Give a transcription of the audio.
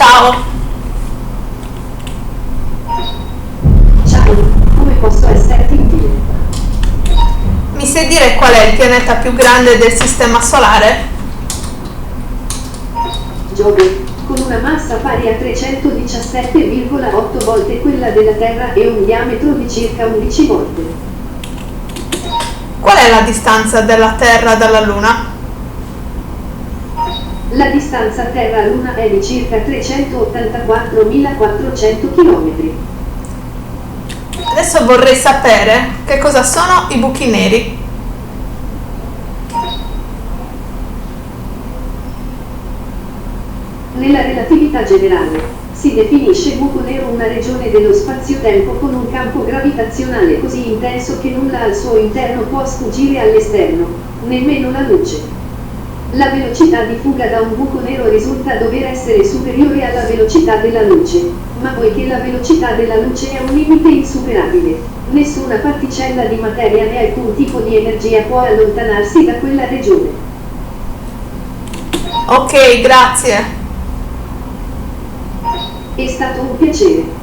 Ciao. Ciao, come posso esserti utile? Mi sai dire qual è il pianeta più grande del Sistema Solare? Giove, con una massa pari a 317,8 volte quella della Terra e un diametro di circa 11 volte. Qual è la distanza della Terra dalla Luna? La distanza Terra-Luna è di circa 384.400 km. Adesso vorrei sapere che cosa sono i buchi neri. Nella relatività generale, si definisce buco nero una regione dello spazio-tempo con un campo gravitazionale così intenso che nulla al suo interno può sfuggire all'esterno, nemmeno la luce. La velocità di fuga da un buco nero risulta dover essere superiore alla velocità della luce, ma poiché la velocità della luce è un limite insuperabile, nessuna particella di materia né alcun tipo di energia può allontanarsi da quella regione. Ok, grazie. È stato un piacere.